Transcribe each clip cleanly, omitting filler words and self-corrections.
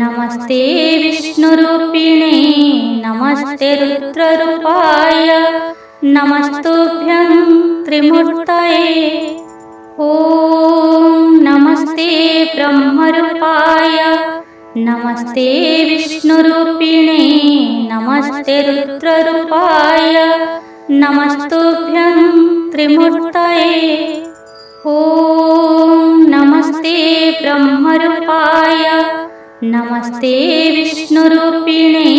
नमस्ते विष्णुरूपिणे नमस्ते रुद्ररूपाय नमस्तुभ्यं त्रिमूर्तये। ॐ नमस्ते ब्रह्मरूपाय नमस्ते विष्णुरूपिणे नमस्ते रुद्ररूपाय नमस्तुभ्यं त्रिमूर्तये। ॐ नमस्ते ब्रह्मरूपाय नमस्ते विष्णुरूपिणे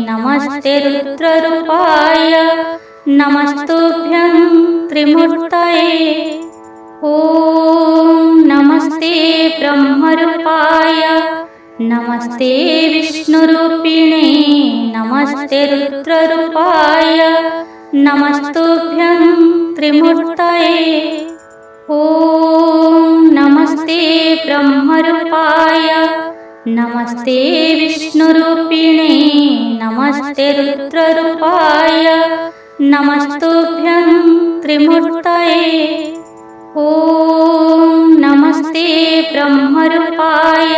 नमस्ते रुद्ररूपाय नमस्तुभ्यं त्रिमूर्तये। ॐ नमस्ते ब्रह्मरूपाय नमस्ते विष्णुरूपिणे नमस्ते रुद्ररूपाय नमस्तुभ्यं त्रिमूर्तये। ॐ नमस्ते ब्रह्मरूपाय नमस्ते विष्णुरूपिणे नमस्ते रुद्ररूपाय नमस्तुभ्यं त्रिमूर्तये। ॐ नमस्ते ब्रह्मरूपाय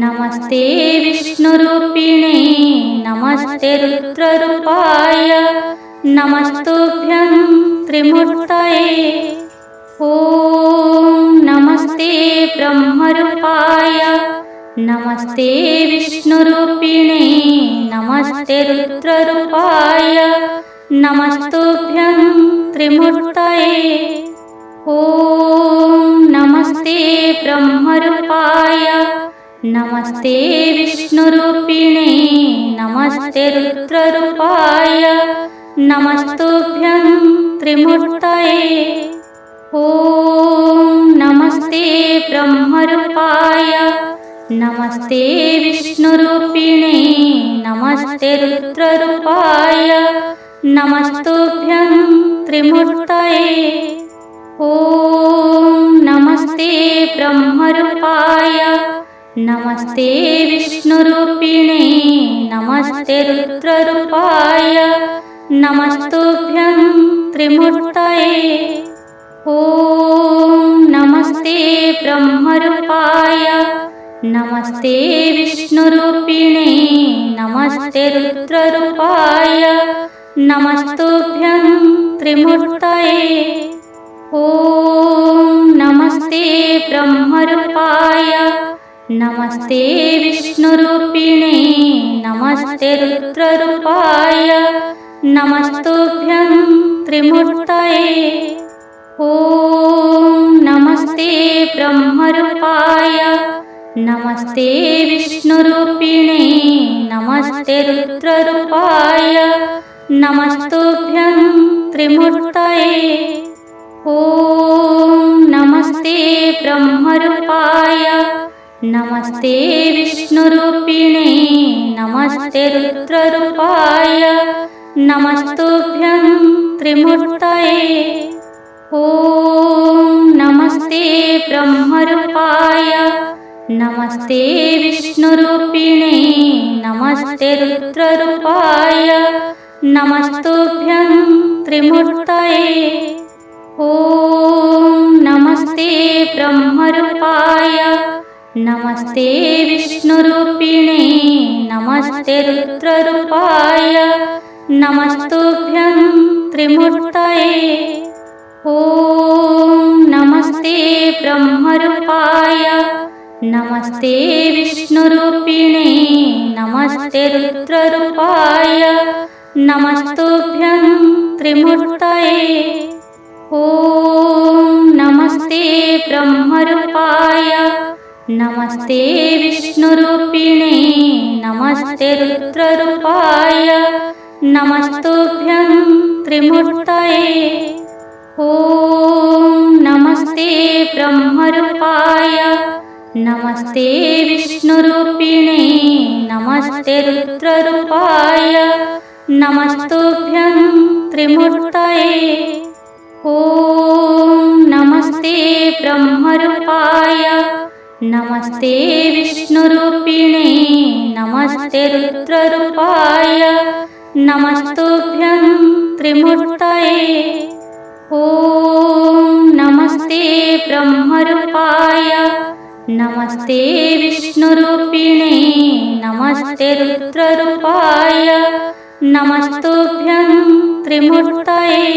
नमस्ते विष्णुरूपिणे नमस्ते रुद्ररूपाय नमस्तुभ्यं त्रिमूर्तये। ॐ नमस्ते ब्रह्मरूपाय नमस्ते विष्णुरूपिणे नमस्ते रुद्ररूपाय नमस्तुभ्यं त्रिमूर्तये। ॐ नमस्ते ब्रह्मरूपाय नमस्ते विष्णुरूपिणे नमस्ते रुद्ररूपाय नमस्तुभ्यं त्रिमूर्तये। ॐ नमस्ते ब्रह्मरूपाय नमस्ते विष्णुरूपिणे नमस्ते रुद्ररूपाय नमस्तुभ्यं त्रिमूर्तये। ॐ नमस्ते ब्रह्मरूपाय नमस्ते विष्णुरूपिणे नमस्ते रुद्ररूपाय नमस्तुभ्यं त्रिमूर्तये। ॐ नमस्ते ब्रह्मरूपाय नमस्ते विष्णुरूपिणे नमस्ते रुद्ररूपाय नमस्तुभ्यं त्रिमूर्तये। ॐ नमस्ते ब्रह्मरूपाय नमस्ते विष्णुरूपिणे नमस्ते रुद्ररूपाय नमस्तुभ्यं त्रिमूर्तये। ॐ नमस्ते ब्रह्मरूपाय नमस्ते विष्णुरूपिणे नमस्ते रुद्ररूपाय नमस्तुभ्यं त्रिमूर्तये। ॐ नमस्ते ब्रह्मरूपाय नमस्ते विष्णुरूपिणे नमस्ते रुद्ररूपाय नमस्तुभ्यं त्रिमूर्तये। ॐ नमस्ते ब्रह्मरूपाय नमस्ते विष्णुरूपिणे नमस्ते रुद्ररूपाय नमस्तुभ्यं त्रिमूर्तये। ॐ नमस्ते ब्रह्मरूपाय नमस्ते विष्णुरूपिणे नमस्ते रुद्ररूपाय नमस्तुभ्यं त्रिमूर्तये। ॐ नमस्ते ब्रह्मरूपाय नमस्ते विष्णुरूपिणे नमस्ते रुद्ररूपाय नमस्तुभ्यं त्रिमूर्तये। ॐ नमस्ते ब्रह्मरूपाय नमस्ते विष्णुरूपिणे नमस्ते रुद्ररूपाय नमस्तुभ्यं त्रिमूर्तये। ॐ नमस्ते ब्रह्मरूपाय नमस्ते विष्णुरूपिणे नमस्ते रुद्ररूपाय नमस्तुभ्यं त्रिमूर्तये। ॐ नमस्ते ब्रह्मरूपाय नमस्ते विष्णुरूपिणे नमस्ते रुद्ररूपाय नमस्तुभ्यं त्रिमूर्तये। ॐ नमस्ते ब्रह्मरूपाय नमस्ते विष्णुरूपिणे नमस्ते रुद्ररूपाय नमस्तुभ्यं त्रिमूर्तये।